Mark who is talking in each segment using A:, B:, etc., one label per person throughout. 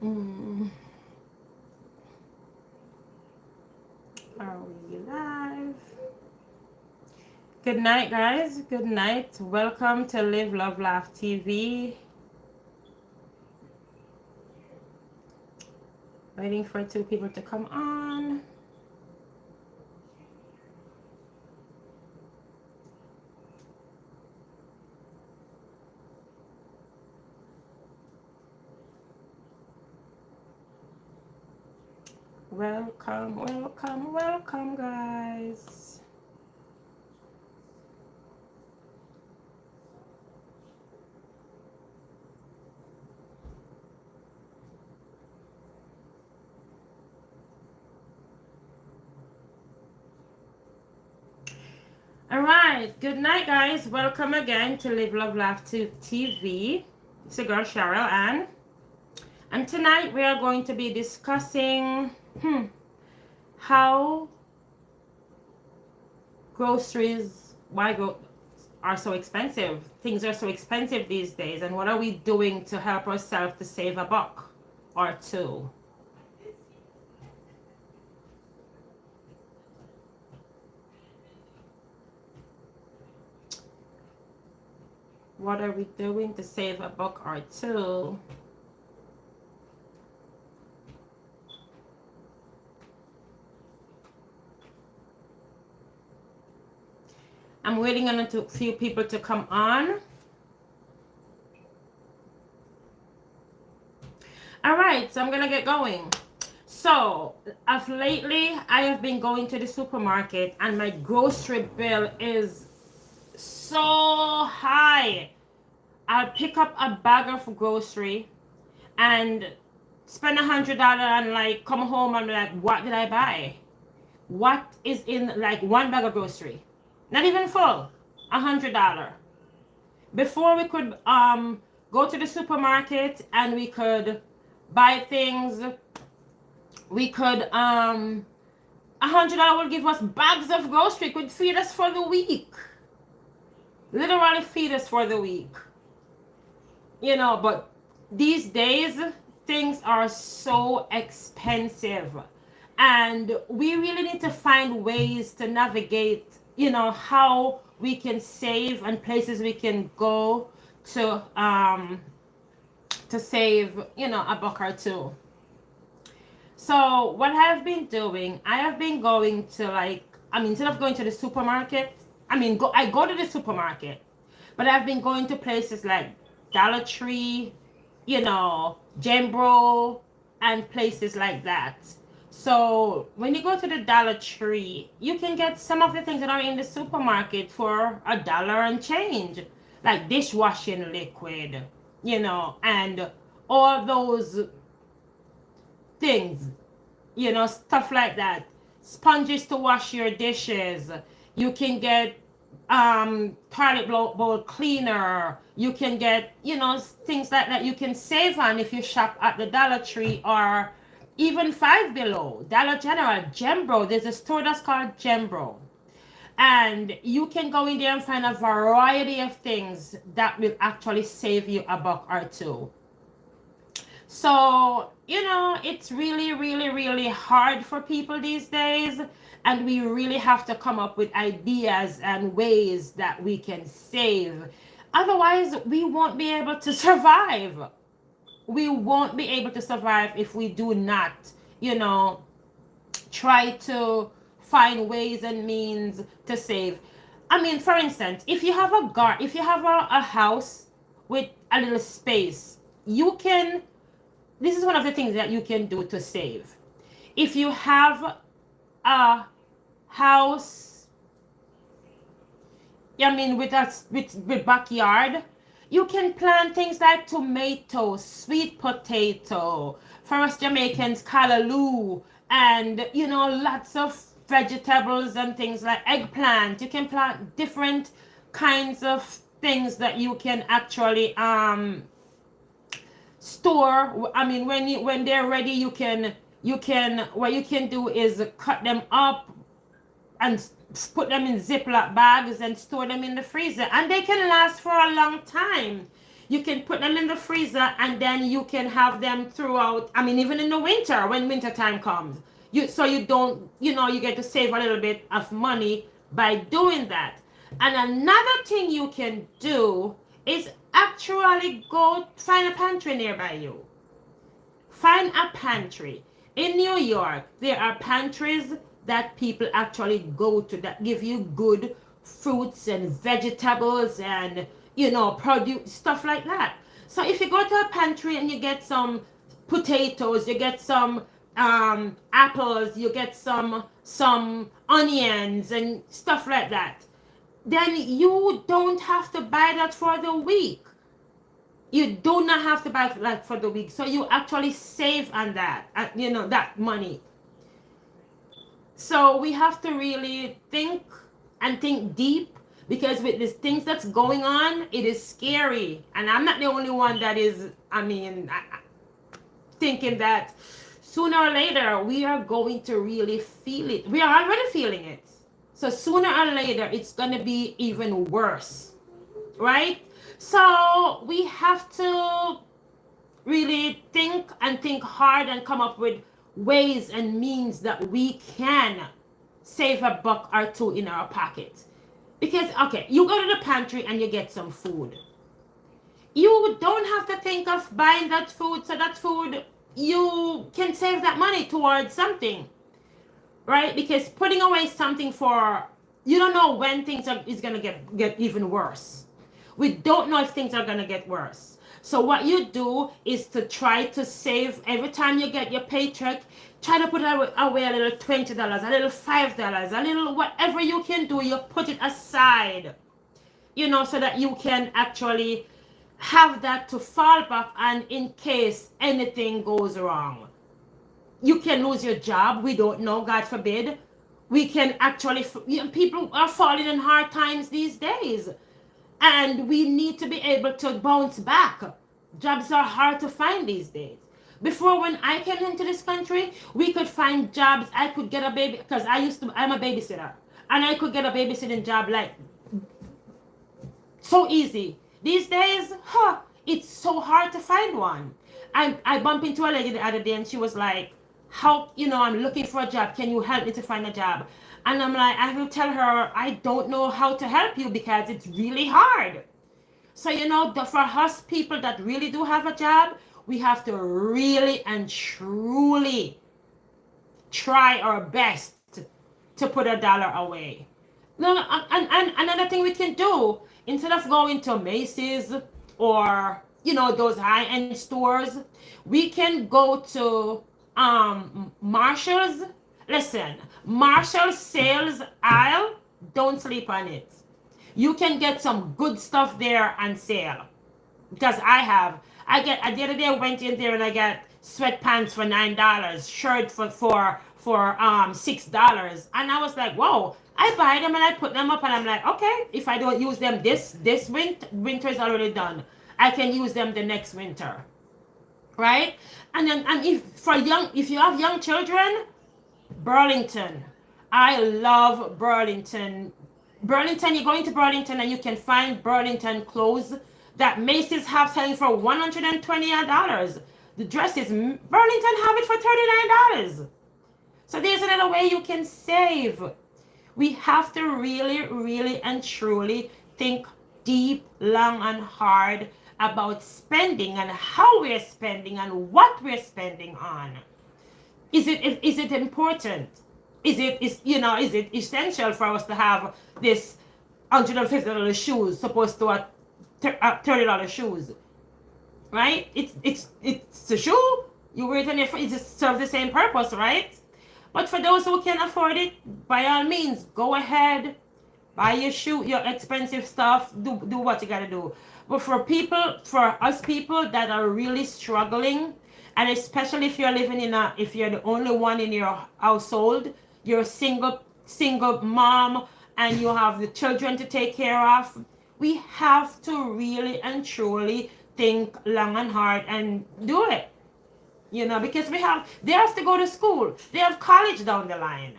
A: Mm, are we live? Good night, guys. Good night. Welcome to Live, Love, Laugh TV. Waiting for 2 people to come on. Welcome, welcome, welcome, guys. All right. Good night, guys. Welcome again to Live, Love, Laugh TV. It's your girl, Cheryl Ann. And tonight we are going to be discussing how groceries, are so expensive. Things are so expensive these days. And what are we doing to help ourselves to save a buck or two? What are we doing to save a buck or two? I'm waiting on a few people to come on. All right, so I'm gonna get going. So, of lately, I have been going to the supermarket and my grocery bill is so high. I'll pick up a bag of grocery and spend $100 and like come home and be like, what did I buy? What is in like one bag of grocery? Not even full. $100. Before we could go to the supermarket and we could buy things, we could $100 will give us bags of grocery, could feed us for the week. Literally feed us for the week. You know, but these days things are so expensive and we really need to find ways to navigate, you know, how we can save and places we can go to save, you know, a buck or two. So what I've been doing, I have been going to instead of going to the supermarket, I go to the supermarket, but I've been going to places like Dollar Tree, you know, Jembro, and places like that. So when you go to the Dollar Tree, you can get some of the things that are in the supermarket for $1 and change, like dishwashing liquid, you know, and all those things, you know, stuff like that. Sponges to wash your dishes. You can get toilet bowl cleaner. You can get, you know, things like that you can save on if you shop at the Dollar Tree or even Five Below, Dollar General, Jembro. There's a store that's called Jembro. And you can go in there and find a variety of things that will actually save you a buck or two. So, you know, it's really, really, really hard for people these days. And we really have to come up with ideas and ways that we can save. Otherwise, we won't be able to survive. We won't be able to survive if we do not, you know, try to find ways and means to save. I mean, for instance, if you have a house with a little space, you can, this is one of the things that you can do to save. If you have a house, with backyard, you can plant things like tomato, sweet potato, for us Jamaicans, callaloo, and you know, lots of vegetables and things like eggplant. You can plant different kinds of things that you can actually store. I mean, when they're ready, what you can do is cut them up and put them in Ziploc bags and store them in the freezer, and they can last for a long time. You can put them in the freezer, and then you can have them throughout. I mean, even in the winter, when winter time comes, so you don't, you get to save a little bit of money by doing that. And another thing you can do is actually go find a pantry nearby you. Find a pantry. In New York, there are pantries that people actually go to that give you good fruits and vegetables and, produce, stuff like that. So if you go to a pantry and you get some potatoes, you get some apples, you get some onions and stuff like that, then you don't have to buy that for the week. You do not have to buy that for the week. So you actually save on that, that money. So we have to really think and think deep, because with these things that's going on, it is scary. And I'm not the only one that is, thinking that sooner or later we are going to really feel it. We are already feeling it. So sooner or later it's going to be even worse, right? So we have to really think and think hard and come up with ways and means that we can save a buck or two in our pocket. Because, okay, you go to the pantry and you get some food. You don't have to think of buying that food. So that food, you can save that money towards something, right? Because putting away something for, you don't know when things is going to get even worse. We don't know if things are going to get worse. So what you do is to try to save every time you get your paycheck. Try to put away a little $20, a little $5, a little whatever you can do. You put it aside, so that you can actually have that to fall back on in case anything goes wrong. You can lose your job. We don't know, God forbid. We can actually, people are falling in hard times these days. And we need to be able to bounce back. Jobs are hard to find these days. Before, when I came into this country, we could find jobs. I could get a baby, because I'm a babysitter. And I could get a babysitting job like so easy. These days, it's so hard to find one. I bumped into a lady the other day and she was like, how, I'm looking for a job. Can you help me to find a job? And I'm like, I will tell her, I don't know how to help you because it's really hard. So, for us people that really do have a job, we have to really and truly try our best to put a dollar away. No, and another thing we can do, instead of going to Macy's or, those high-end stores, we can go to Marshall's. Listen, Marshall's sales aisle, don't sleep on it. You can get some good stuff there on sale. Because the other day I went in there and I got sweatpants for $9, shirt for $6. And I was like, whoa, I buy them and I put them up and I'm like, okay, if I don't use them this winter is already done. I can use them the next winter. Right? And if you have young children, Burlington. I love Burlington. You go into Burlington and you can find Burlington clothes that Macy's have selling for $120. The dresses, Burlington have it for $39. So there's another way you can save. We have to really, really and truly think deep, long and hard about spending and how we're spending and what we're spending on. Is it important? Is it essential for us to have this $150 shoes supposed to a $30 shoes? Right? It's a shoe. You wear it on your foot. It just serves the same purpose, right? But for those who can afford it, by all means, go ahead, buy your expensive stuff. Do what you gotta do. But for us people that are really struggling, and especially if you're if you're the only one in your household, you're a single mom, and you have the children to take care of, we have to really and truly think long and hard and do it. Because they have to go to school. They have college down the line.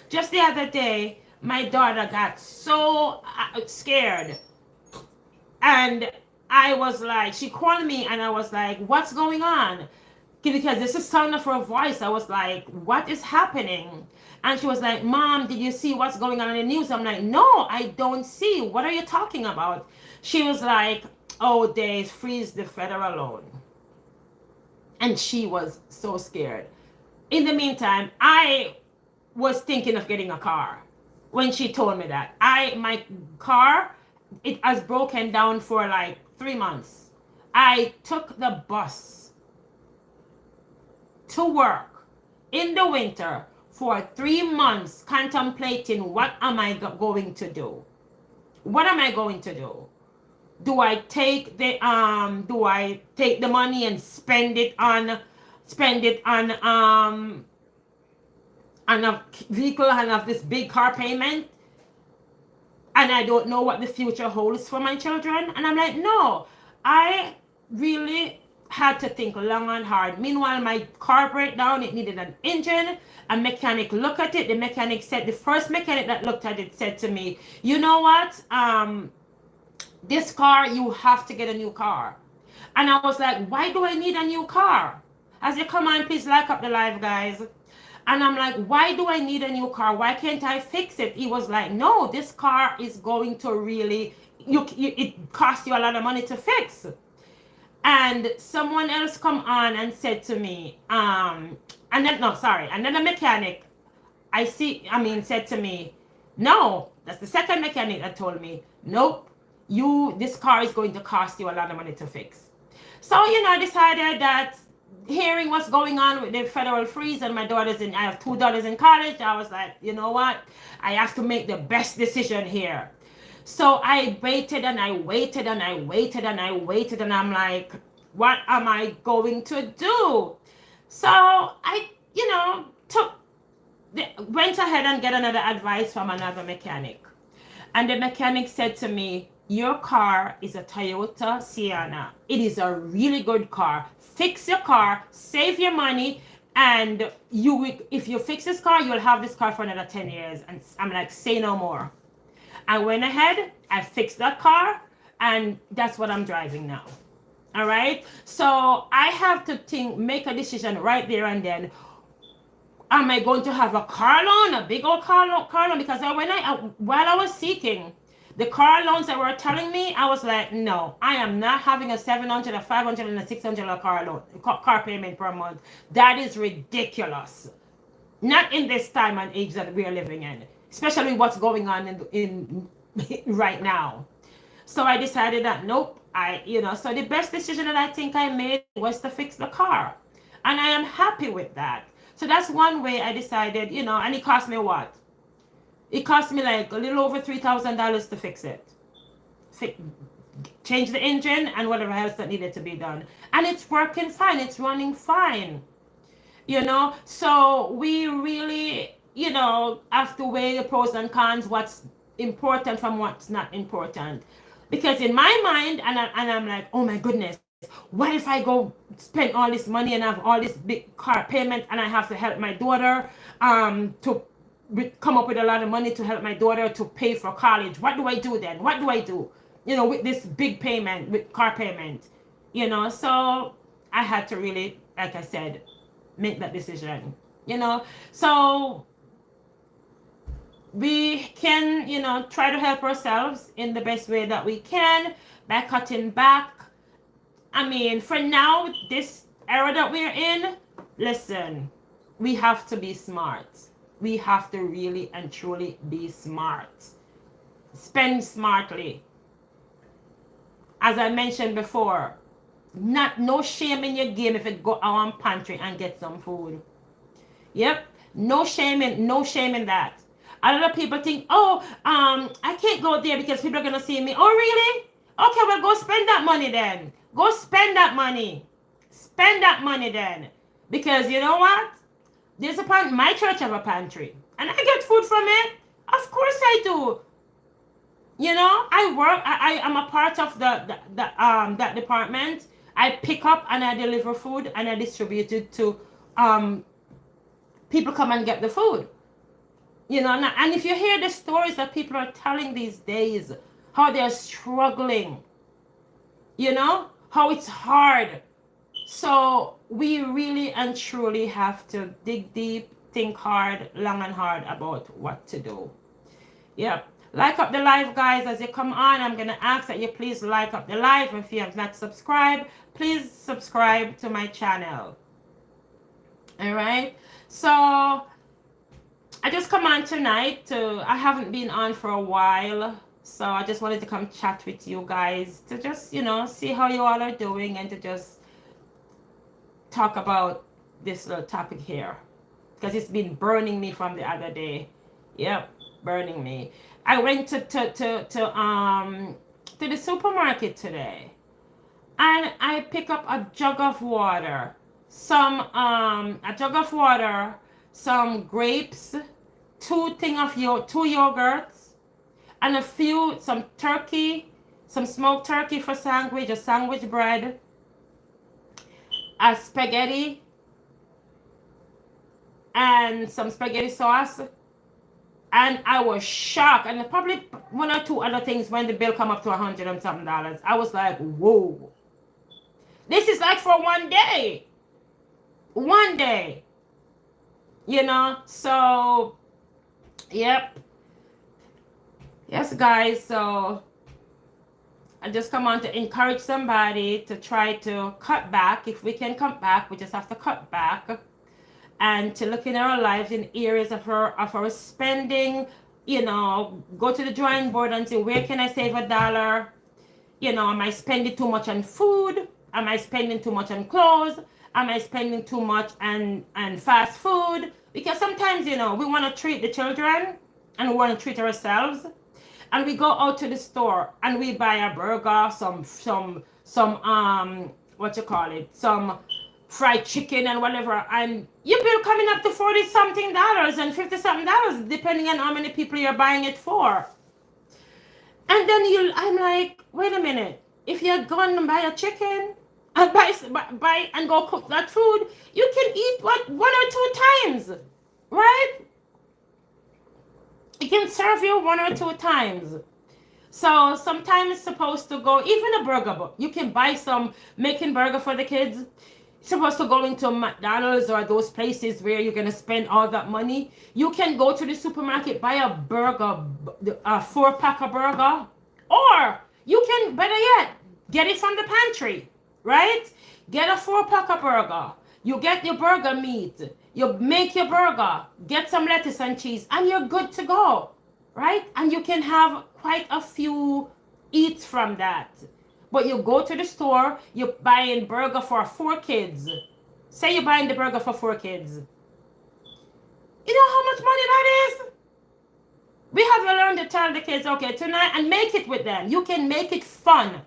A: Just the other day, my daughter got so scared. And I was like, she called me and I was like, what's going on? Because this is sound of her voice. I was like, what is happening? And she was like, Mom, did you see what's going on in the news? I'm like, no, I don't see. What are you talking about? She was like, oh, they freeze the federal loan. And she was so scared. In the meantime, I was thinking of getting a car when she told me that. My car, it has broken down for like 3 months. I took the bus to work in the winter for 3 months contemplating what am I going to do? What am I going to do? Do I take the money and spend it on a vehicle and have this big car payment, and I don't know what the future holds for my children? And I'm like, no, I really had to think long and hard. Meanwhile, my car broke down. It needed an engine. A mechanic looked at it. The first mechanic that looked at it said to me, you know what? This car, you have to get a new car. And I was like, why do I need a new car? As you come on, please like up the live, guys. And I'm like, why do I need a new car? Why can't I fix it? He was like, no, this car is going to really, it costs you a lot of money to fix. And someone else come on and said to me, another mechanic, said to me, no, that's the second mechanic that told me, nope, this car is going to cost you a lot of money to fix. So, I decided that, hearing what's going on with the federal freeze, and I have $2 in college, I was like, you know what? I have to make the best decision here. So I waited and I waited and I waited and I waited, and I'm like, what am I going to do? So I, went ahead and get another advice from another mechanic. And the mechanic said to me, your car is a Toyota Sienna. It is a really good car. Fix your car, save your money, and if you fix this car, you'll have this car for another 10 years. And I'm like, say no more. I went ahead, I fixed that car, and that's what I'm driving now. All right? So I have to make a decision right there and then. Am I going to have a car loan, a big old car loan? Because while I was seeking the car loans that were telling me, I was like, no, I am not having a $700, a $500, and a $600 car payment per month. That is ridiculous. Not in this time and age that we are living in, especially what's going on in right now. So I decided that nope. So the best decision that I think I made was to fix the car, and I am happy with that. So that's one way I decided, and it cost me what? It cost me like a little over $3,000 to fix it. Change the engine and whatever else that needed to be done. And it's working fine. It's running fine. So we really, have to weigh the pros and cons, what's important from what's not important. Because in my mind, and I'm like, oh my goodness, what if I go spend all this money and have all this big car payment, and I have to help my daughter to come up with a lot of money to help my daughter to pay for college? What do I do then? What do I do? With this big payment, with car payment, so I had to really, like I said, make that decision, so we can, try to help ourselves in the best way that we can by cutting back. For now, this era that we're in, listen, we have to be smart. We have to really and truly be smart. Spend smartly. As I mentioned before, no shame in your game if you go out on pantry and get some food. Yep, no shame in that. A lot of people think, I can't go there because people are gonna see me. Oh, really? Okay, well, go spend that money then. Go spend that money. Spend that money then. Because you know what? My church have a pantry. And I get food from it. Of course I do. I work, I am a part of that department. I pick up and I deliver food and I distribute it to people come and get the food. And if you hear the stories that people are telling these days, how they're struggling, You know how it's hard. So we really and truly have to dig deep, think hard, long and hard about what to do. Yep. Like up the live, guys. As you come on, I'm going to ask that you please like up the live. If you have not subscribed, please subscribe to my channel. All right. So I just come on tonight I haven't been on for a while. So I just wanted to come chat with you guys to just, see how you all are doing and to just talk about this little topic here. Because it's been burning me from the other day. Yep, burning me. I went to the supermarket today, and I pick up a jug of water, some grapes, two yogurts, and some turkey, some smoked turkey for sandwich, a sandwich bread, a spaghetti, and some spaghetti sauce. And I was shocked. And probably one or two other things when the bill come up to $100 and something. I was like, whoa. This is like for one day. One day. So, yep. Yes, guys. So, I just come on to encourage somebody to try to cut back. If we can cut back, we just have to cut back. And to look in our lives in areas of our spending, go to the drawing board and say, where can I save $1? Am I spending too much on food? Am I spending too much on clothes? Am I spending too much on fast food? Because sometimes, we want to treat the children and we want to treat ourselves. And we go out to the store and we buy a burger, some some fried chicken and whatever, and your bill coming up to $40 something and $50 something depending on how many people you're buying it for. And then I'm like, wait a minute, if you're going to buy a chicken and buy and go cook that food, you can eat one or two times, right? It can serve you one or two times. So sometimes it's supposed to go, even a burger, you can buy some making burger for the kids. Supposed to go into McDonald's or those places where you're going to spend all that money. You can go to the supermarket, buy a burger, a 4-pack of burger. Or you can, better yet, get it from the pantry, right? Get a 4-pack of burger. You get your burger meat. You make your burger. Get some lettuce and cheese. And you're good to go, right? And you can have quite a few eats from that. But you go to the store, you're buying burger for 4 kids. Say you're buying the burger for 4 kids. You know how much money that is? We have to learn to tell the kids, okay, tonight, and make it with them. You can make it fun.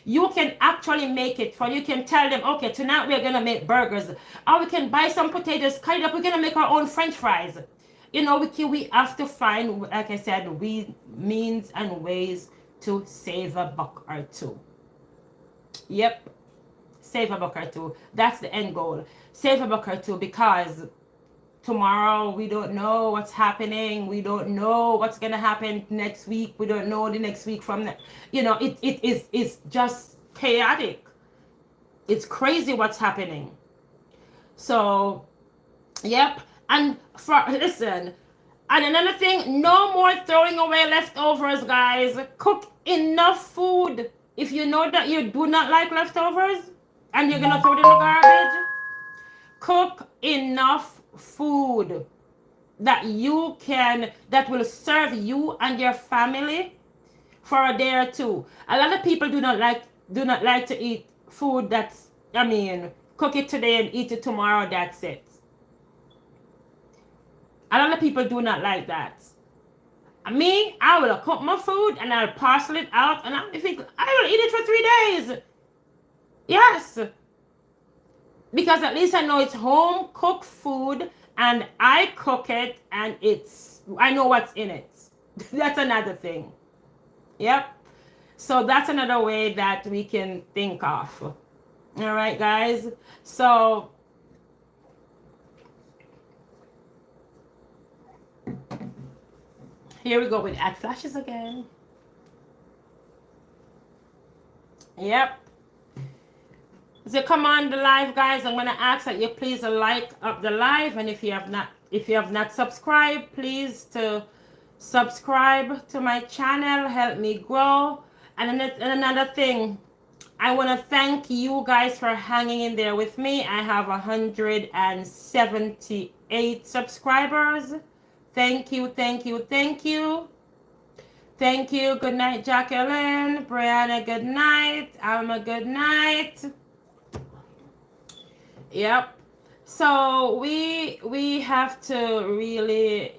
A: You can actually make it fun. You can tell them, okay, tonight we're going to make burgers. Or we can buy some potatoes, cut it up. We're going to make our own French fries. We have to find, like I said, means and ways to save a buck or two. Yep. Save a buck or two. That's the end goal. Save a buck or two, because tomorrow we don't know what's happening. We don't know what's going to happen next week. We don't know the next week from that. It's just chaotic. It's crazy what's happening. So, yep. And listen, and another thing, no more throwing away leftovers, guys. Cook enough food. If you know that you do not like leftovers and you're going to throw it in the garbage, cook enough food that will serve you and your family for a day or two. A lot of people do not like to eat food cook it today and eat it tomorrow, that's it. A lot of people do not like that. Me, I will cook my food and I'll parcel it out, and I will eat it for 3 days. Yes. Because at least I know it's home cooked food and I cook it and I know what's in it. That's another thing. Yep. So that's another way that we can think of. All right, guys. So here we go with ad flashes again. Yep. So come on the live, guys. I'm gonna ask that you please like up the live, and if you have not subscribed, please to subscribe to my channel. Help me grow. And another thing, I want to thank you guys for hanging in there with me. I have 178 subscribers. Thank you, thank you, thank you. Thank you. Good night, Jacqueline. Brianna, good night. Alma, good night. Yep. So we have to really,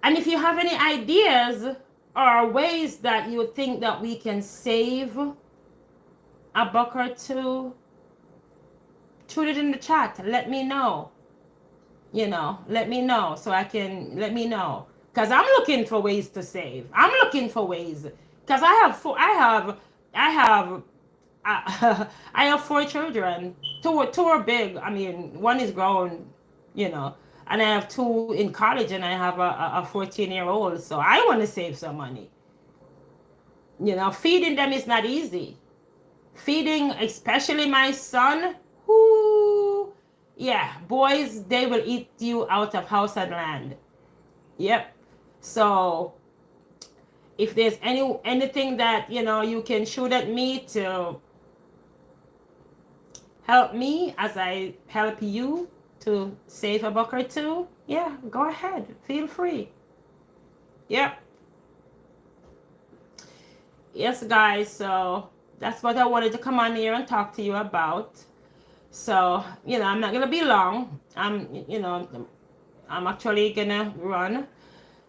A: and if you have any ideas or ways that you think that we can save a buck or two, shoot it in the chat. Let me know. Let me know so I can let me know. Because I'm looking for ways to save. I'm looking for ways. Because I have I have four children. Two are big. I mean, one is grown, you know, and I have two in college, and I have a 14-year-old. So I want to save some money. Feeding them is not easy. Feeding, especially my son, who, yeah, boys, they will eat you out of house and land. Yep. So if there's anything that you can shoot at me to help me as I help you to save a buck or two, yeah, go ahead. Feel free. Yep. Yes, guys. So that's what I wanted to come on here and talk to you about. So, I'm not going to be long. I'm actually going to run.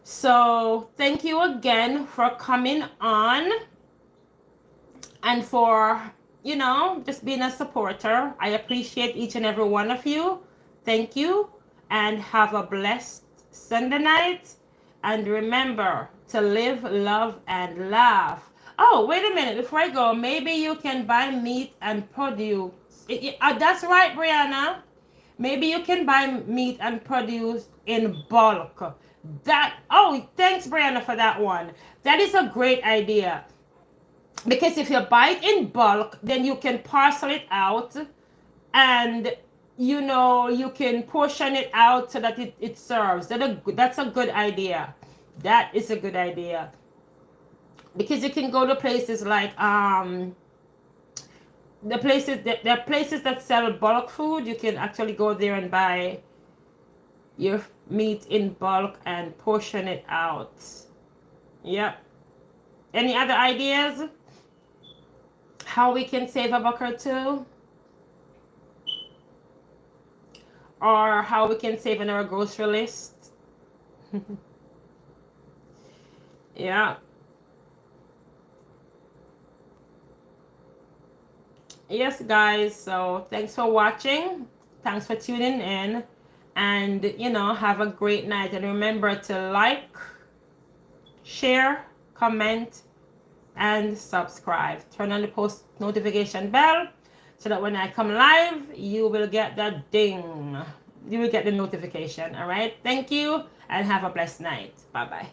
A: So thank you again for coming on and for just being a supporter. I appreciate each and every one of you. Thank you, and have a blessed Sunday night. And remember to live, love, and laugh. Oh, wait a minute. Before I go, maybe you can buy meat and produce. That's right, Brianna. Maybe you can buy meat and produce in bulk. Thanks, Brianna, for that one. That is a great idea. Because if you buy it in bulk, then you can parcel it out, and you can portion it out so that it serves. That's a good idea. That is a good idea. Because you can go to places like the places that sell bulk food. You can actually go there and buy your meat in bulk and portion it out. Yep. Any other ideas? How we can save a buck or two? Or how we can save in our grocery list? Yeah. Yes, guys. So thanks for watching. Thanks for tuning in. And, have a great night. And remember to like, share, comment, and subscribe. Turn on the post notification bell so that when I come live, you will get that ding. You will get the notification. All right. Thank you, and have a blessed night. Bye-bye.